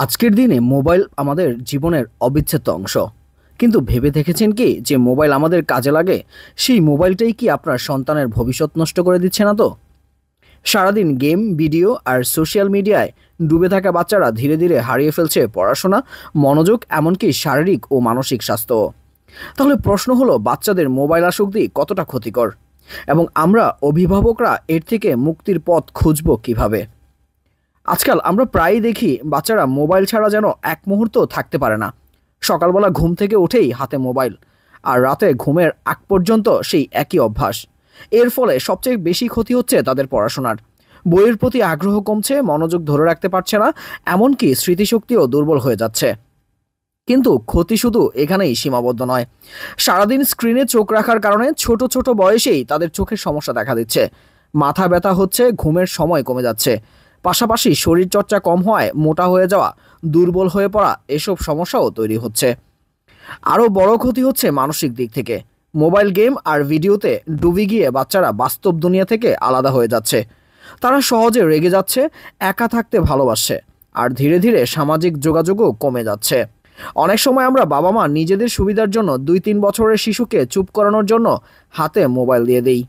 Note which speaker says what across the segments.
Speaker 1: আজকের দিনে মোবাইল আমাদের জীবনের অবিচ্ছেদ্য অংশ। কিন্তু ভেবে দেখেছেন কি যে মোবাইল আমাদের কাজে লাগে, সেই মোবাইলটাই কি আপনার সন্তানের ভবিষ্যৎ নষ্ট করে দিচ্ছে না তো? সারাদিন গেম, ভিডিও আর সোশ্যাল মিডিয়ায় ডুবে থাকা বাচ্চারা ধীরে ধীরে হারিয়ে ফেলছে পড়াশোনা, মনোযোগ, এমনকি শারীরিক ও মানসিক স্বাস্থ্য। তাহলে প্রশ্ন হলো, বাচ্চাদের মোবাইল আসক্তি কতটা ক্ষতিকর এবং আমরা অভিভাবকরা এর থেকে মুক্তির পথ খুঁজব কিভাবে? আজকাল আমরা প্রায়ই দেখি বাচ্চারা মোবাইল ছাড়া যেন এক মুহূর্ত থাকতে পারে না। সকালবেলা ঘুম থেকে উঠেই হাতে মোবাইল, আর রাতে ঘুমের আগ পর্যন্ত সেই একই অভ্যাস। এর ফলে সবচেয়ে বেশি ক্ষতি হচ্ছে তাদের পড়াশোনার। বইয়ের প্রতি আগ্রহ কমছে, মনোযোগ ধরে রাখতে পারছে না, এমনকি স্মৃতিশক্তিও দুর্বল হয়ে যাচ্ছে। কিন্তু ক্ষতি শুধু এখানেই সীমাবদ্ধ নয়। সারাদিন স্ক্রিনে চোখ রাখার কারণে ছোট ছোট বয়সেই তাদের চোখের সমস্যা দেখা দিচ্ছে। মাথা ব্যথা হচ্ছে, ঘুমের সময় কমে যাচ্ছে। পাশাপাশি শরীরচর্চা কম হওয়ায় মোটা হয়ে যাওয়া, দুর্বল হয়ে পড়া, এসব সমস্যাও তৈরি হচ্ছে। আরও বড় ক্ষতি হচ্ছে মানসিক দিক থেকে। মোবাইল গেম আর ভিডিওতে ডুবে গিয়ে বাচ্চারা বাস্তব দুনিয়া থেকে আলাদা হয়ে যাচ্ছে। তারা সহজে রেগে যাচ্ছে, একা থাকতে ভালোবাসছে, আর ধীরে ধীরে সামাজিক যোগাযোগও কমে যাচ্ছে। অনেক সময় আমরা বাবা মা নিজেদের সুবিধার জন্য 2-3 বছরের শিশুকে চুপ করানোর জন্য হাতে মোবাইল দিয়ে দেই।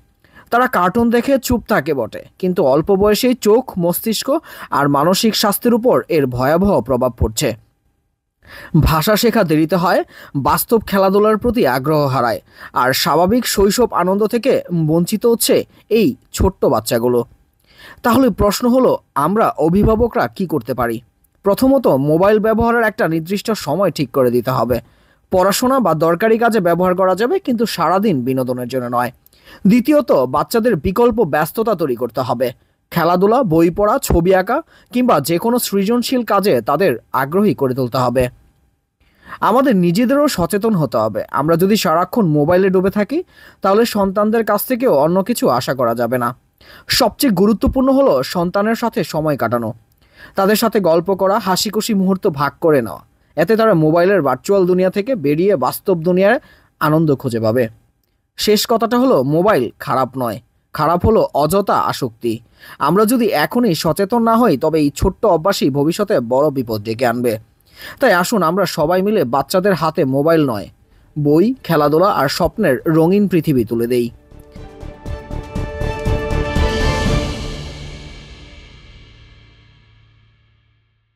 Speaker 1: তারা কার্টুন দেখে চুপ থাকে বটে, কিন্তু অল্প বয়সেই চোখ, মস্তিষ্ক আর মানসিক স্বাস্থ্যের উপর এর ভয়াবহ প্রভাব পড়ছে। ভাষা শেখা দেরিতে হয়, বাস্তব খেলাধুলার প্রতি আগ্রহ হারায়, আর স্বাভাবিক শৈশব আনন্দ থেকে বঞ্চিত হচ্ছে এই ছোট্ট বাচ্চাগুলো। তাহলে প্রশ্ন হলো, আমরা অভিভাবকরা কি করতে পারি? প্রথমত, মোবাইল ব্যবহারের একটা নির্দিষ্ট সময় ঠিক করে দিতে হবে। পড়াশোনা বা দরকারি কাজে ব্যবহার করা যাবে, কিন্তু সারাদিন বিনোদনের জন্য নয়। দ্বিতীয়ত, বাচ্চাদের বিকল্প ব্যস্ততা তৈরি করতে হবে। খেলাধুলা, বই পড়া, ছবি আঁকা কিংবা যে কোনো সৃজনশীল কাজে তাদের আগ্রহী করে তুলতে হবে। আমাদের নিজেদেরও সচেতন হতে হবে। আমরা যদি সারাক্ষণ মোবাইলে ডুবে থাকি, তাহলে সন্তানদের কাছ থেকেও অন্য কিছু আশা করা যাবে না। সবচেয়ে গুরুত্বপূর্ণ হলো সন্তানের সাথে সময় কাটানো, তাদের সাথে গল্প করা, হাসি খুশি মুহূর্ত ভাগ করে নেওয়া। এতে তারা মোবাইলের ভার্চুয়াল দুনিয়া থেকে বেরিয়ে বাস্তব দুনিয়ার আনন্দ খুঁজে পাবে। শেষ কথাটা হলো, মোবাইল খারাপ নয়, খারাপ হলো অযথা আসক্তি। আমরা যদি এখনই সচেতন না হই, তবে এই ছোট্ট অভ্যাসই ভবিষ্যতে বড় বিপদ ডেকে আনবে। তাই আসুন আমরা সবাই মিলে বাচ্চাদের হাতে মোবাইল নয়, বই, খেলাধুলা আর স্বপ্নের রঙিন পৃথিবী তুলে দেই।